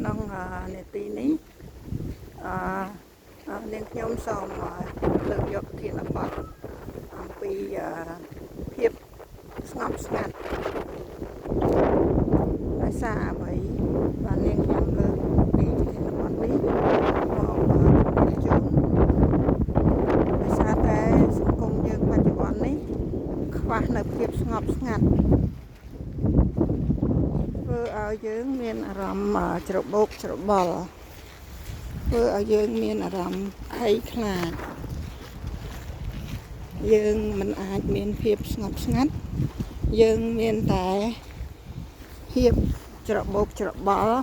ក្នុងនេតិនេះនាងខ្ញុំសូមលើកយកប្រធានបទអំពីភាពស្ងប់ស្ងាត់ដោយសារអ្វីបាននាងខ្ញុំលើកពីប្រធានបទនេះមកជូនដោយសារតែសង្គមយើងបច្ចុប្បន្ននេះខ្វះនៅភាពស្ងប់ស្ងាត់ធ្វើឲ្យយើងមានអារម្មណ៍ច្របូកច្របល់ធ្វើឲ្យយើងមានអារម្មណ៍ភ័យខ្លាចយើងមិនអាចមានភាពស្ងប់ស្ងាត់យើងមានតែភាពច្របូកច្របល់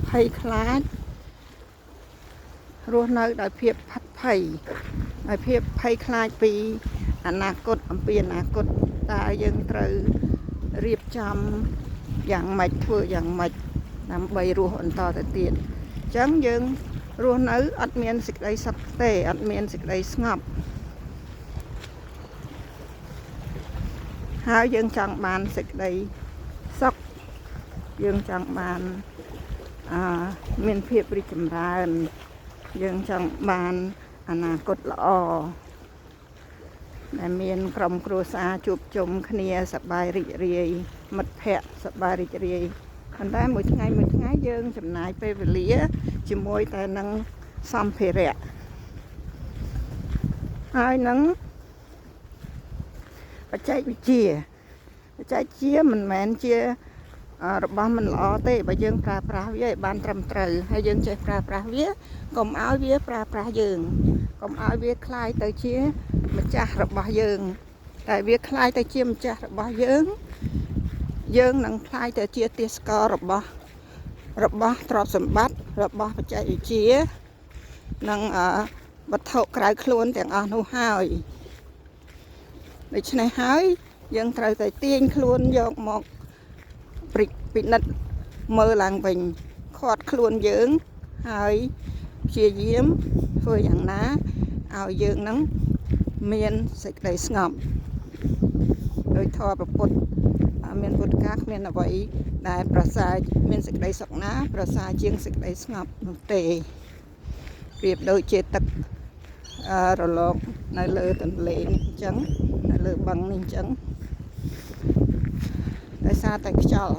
ភ័យខ្លាចរស់នៅដោយភាពផាត់ភ័យហើយភាពភ័យខ្លាចពីអនាគតអំពីអនាគតតើយើងត្រូវរៀបចំយ៉ាងម៉េចធ្វើយ៉ាងម៉េចដើម្បីរស់បន្តទៅទៀតអញ្ចឹងយើងរស់នៅអត់មានសេចក្តីសុខទេអត់មានសេចក្តីស្ងប់ហើយយើងចង់បានសេចក្តីសុខយើងចង់បានមានភាពរីកចម្រើនយើងចង់បានអនាគតល្អដែលមានក្រុមគ្រួសារជួបជុំគ្នាសប្បាយរីករាយមិត្តភ័ក្តិសប្បាយរីករាយប៉ុន្តែមួយថ្ងៃយើងចំណាយពេលវេលាជាមួយតែនឹងសម្ភារៈហើយនឹងបច្ចេកវិទ្យាមិនមែនជារបស់មិនល្អទេបើយើងប្រើប្រាស់វាឲ្យបានត្រឹមត្រូវហើយយើងចេះប្រើប្រាស់វាកុំឲ្យវាប្រើប្រាស់យើងកុំឲ្យវាคล้ายទៅជាម្ចាស់របស់យើងតែវាคล้ายទៅជាម្ចាស់របស់យើងនឹងคล้ายទៅជាទាសកររបស់ទ្រព្យសម្បត្តិរបស់បច្ចេកវិទ្យានិងវត្ថុក្រៅខ្លួនទាំងអស់នោះហើយដូច្នេះហើយយើងត្រូវតែទាញខ្លួនយកមកពិនិត្យមើលឡើងវិញខាត់ខ្លួនយើងហើយព្យាយាមធ្វើយ៉ាងណាឲ្យយើងនឹងមានសេចក្តីស្ងប់ដោយធម៌ព្រះពុទ្ធមានពុទ្ធកាគ្មានអ្វីដែលប្រសើរមានសេចក្តីសុខណាប្រសើរជាងសេចក្តីស្ងប់នោះទេប្រៀបដូចជាទឹករលកនៅលើទន្លេនេះអញ្ចឹងនៅលើបឹងនេះអញ្ចឹងដោយសារតែខ្យល់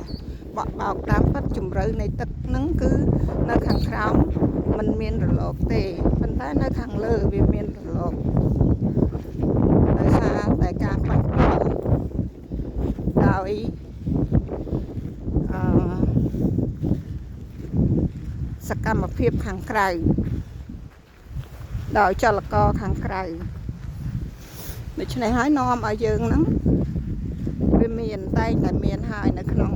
បក់បោកតាមពិតជំរឿនៃទឹកហ្នឹងគឺនៅខាងក្រោមมันមានរលកទេប៉ុន្តែនៅខាងលើវាមានរលកដោយសារតែការប៉ះពាល់ដោយសកម្មភាពខាងក្រៅដោយចលករខាងក្រៅដូច្នេះហើយនាំឲ្យយើងហ្នឹងវាមានតែមានហើយនៅក្នុង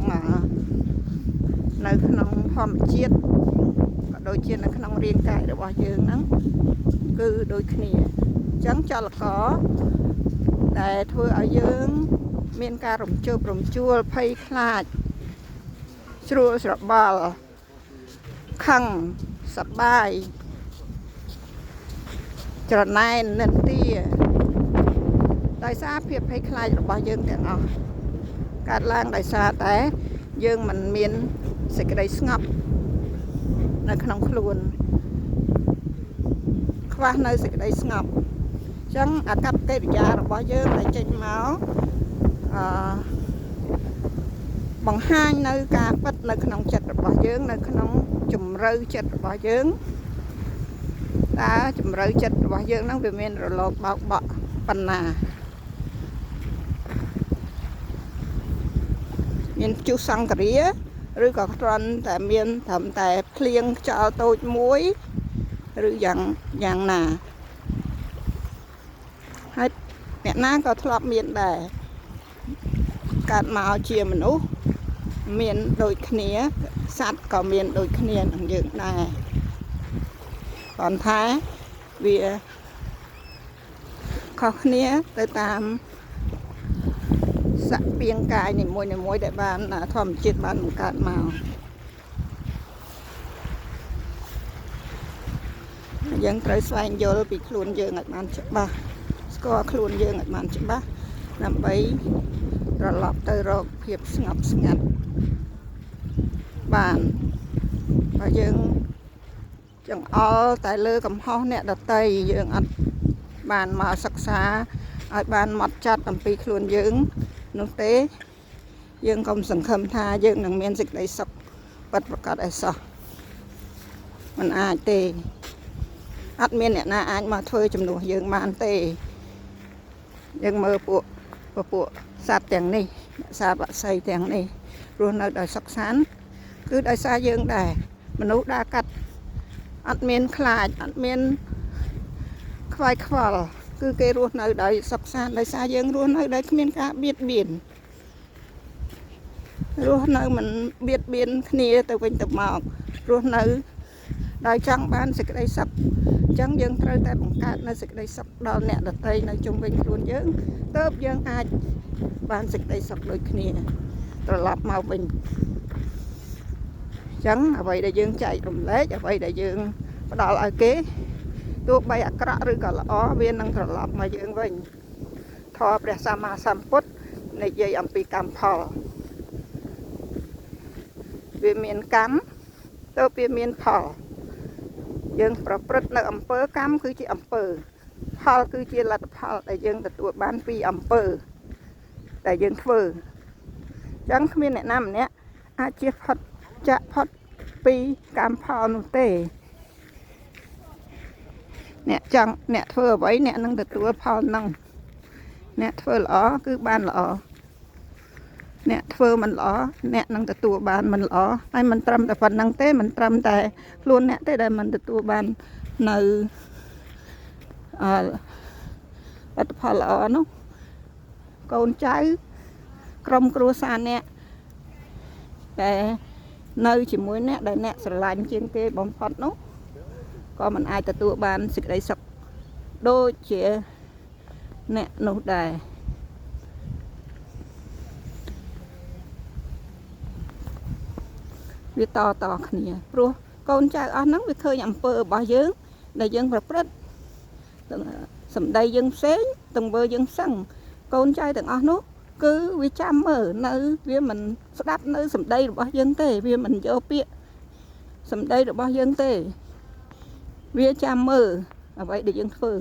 ធម្មជាតិក៏ដូចជានៅក្នុងរាងកាយរបស់យើងហ្នឹងគឺដូចគ្នាអញ្ចឹងចលករដែលធ្វើឲ្យយើងមានការរំជើបរំជួលភ័យខ្លាចជ្រួលច្របល់ខឹងសប្បាយច្រណែននិន្ទាដោយសារភាពភ័យខ្លាចរបស់យើងទាំងអស់កើតឡើងដោយសារតែយើងមិនមានសេចក្តីស្ងប់នៅក្នុងខ្លួនខ្វះនៅសេចក្តីស្ងប់អញ្ចឹងអាកប្បកិរិយារបស់យើងដែលចេញមកបង្ហាញនៅការពិតនៅក្នុងចិត្តរបស់យើងនៅក្នុងជំរឿចិត្តរបស់យើងតើជំរឿចិត្តរបស់យើងហ្នឹងវាមានរលកបោកបក់ប៉ុណ្ណាមានព្យុះសង្ឃរាឬក៏គ្រាន់តែមានត្រឹមតែភ្លៀងខ្យល់តូចមួយឬយ៉ាងណាហើយអ្នកណាក៏ធ្លាប់មានដែរកើតមកជាមនុស្សមានដូចគ្នាសត្វក៏មានដូចគ្នានឹងយើងដែរគ្រាន់ថាវាខុសគ្នាទៅតាមសពាងកាយនីមួយដែលបានធម្មជាតិបានបង្កើតមកយើងត្រូវស្វែងយល់ពីខ្លួនយើងឲ្យបានច្បាស់ស្គាល់ខ្លួនយើងឲ្យបានច្បាស់ដើម្បីត្រឡប់ទៅរកភាពស្ងប់ស្ងាត់បាន បើយើងចង្អុលតែលើកំហុសអ្នកដតីយើងអត់បានមកសិក្សាឲ្យបានម៉ត់ចត់អំពីខ្លួនយើងនោះទេយើងកុំសង្ឃឹមថាយើងនឹងមានសេចក្តីសុខពិតប្រាកដឯសោះមិនអាចទេអត់មានអ្នកណាអាចមកធ្វើជំនួសយើងបានទេយើងមើលពួកសត្វទាំងនេះសត្វបក្សីទាំងនេះរស់នៅដោយសុខសាន្តគឺដោយសារយើងដែរមនុស្សដើរកាត់អត់មានខ្លាចអត់មានខ្វាយខ្វល់គឺគេរស់នៅដោយសុខសាន្តដោយសារយើងរស់នៅដោយគ្មានការបៀតបៀនរស់នៅមិនបៀតបៀនគ្នាទៅវិញទៅមករស់នៅដោយចង់បានសេចក្តីសុខអញ្ចឹងយើងត្រូវតែបង្កើតនៅសេចក្តីសុខដល់អ្នកដទៃនៅជុំវិញខ្លួនយើងទើបយើងអាចបានសេចក្តីសុខដូចគ្នាត្រឡប់មកវិញអញ្ចឹងអ្វីដែលយើងចែករំលែកអ្វីដែលយើងផ្ដល់ឲ្យគេទោះបីអាក្រក់ឬក៏ល្អវានឹងត្រឡប់មកយើងវិញធម៌ព្រះសម្មាសម្ពុទ្ធនិយាយអំពីកម្មផលវាមានកម្មទើបវាមានផលយើងប្រព្រឹត្តនៅអំពើកម្មគឺជាអំពើផលគឺជាលទ្ធផលដែលយើងទទួលបានពីអំពើដែលយើងធ្វើអញ្ចឹងគ្មានអ្នកណាម្នាក់អាចជៀសផុតចាក់ផុតពីកម្មផលនោះទេអ្នកធ្វើអ្វីអ្នកនឹងទទួលផលនឹងអ្នកធ្វើល្អគឺបានល្អអ្នកធ្វើមិនល្អអ្នកនឹងទទួលបានមិនល្អហើយមិនត្រឹមតែប៉ុណ្្នឹងទេមិនត្រឹមតែខ្លួនអ្នកទេដែលមិនទទួលបាននៅលទ្ធផលល្អនោះកូនចៅក្រុមគ្រួសារអ្នកតែនៅជាមួយអ្នកដែលអ្នកស្រឡាញ់ជាងគេបំផុតនោះក៏មិនអាចទទួលបានសេចក្តីសុខដូចជាអ្នកនោះដែរវាតគ្នាព្រោះកូនចៅអស់ហ្នឹងវាឃើញអំពើរបស់យើងដែលយើងប្រព្រឹត្តសម្ដីយើងផ្សេងទង្វើយើងផ្សឹងកូនចៅទាំងអស់នោះគឺវាចាំមើលនៅវាមិនស្ដាប់នៅសម្ដីរបស់យើងទេវាមិនយកពាក្យសម្ដីរបស់យើងទេវាចាំមើលអ្វីដែលយើងធ្វើ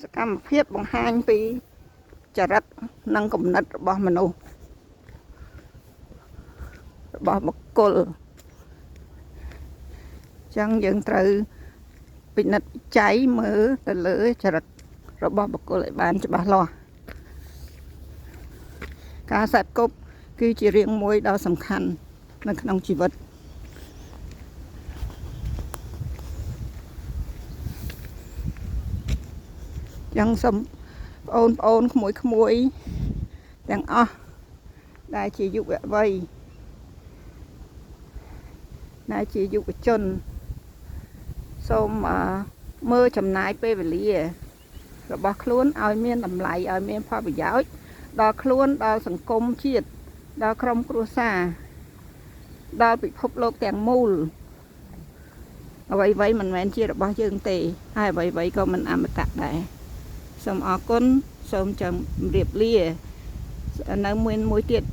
សកម្មភាពបង្ហាញពីចរិតនិងគំនិតរបស់មនុស្សរបស់បុគ្គលចឹងយើងត្រូវពិនិត្យវិច័យមើលទៅលើចរិតរបស់បុគ្គលឲ្យបានច្បាស់លាស់ការសេពគប់គឺជារឿងមួយដ៏សំខាន់នៅក្នុងជីវិតចឹងសូមបងប្អូនក្មួយទាំងអស់ដែលជាយុវវ័យដែលជាយុវជនសូមមើលចំណាយពេលវេលារបស់ខ្លួនឲ្យមានតម្លៃឲ្យមានផលប្រយោជន៍ដល់ខ្លួនដល់សង្គមជាតិដល់ក្រុមគ្រួសារដល់ពិភពលោកទាំងមូលអ្វីមិនមែនជារបស់យើងទេហើយអ្វីក៏មិនអមតៈដែរសូមអរគុណសូមជម្រាបលានៅមួយទៀត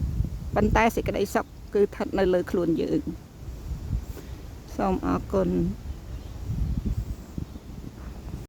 ប៉ុន្តែសេចក្តីសុខគឺស្ថិតនៅលើខ្លួនយើងសូមអរគុណ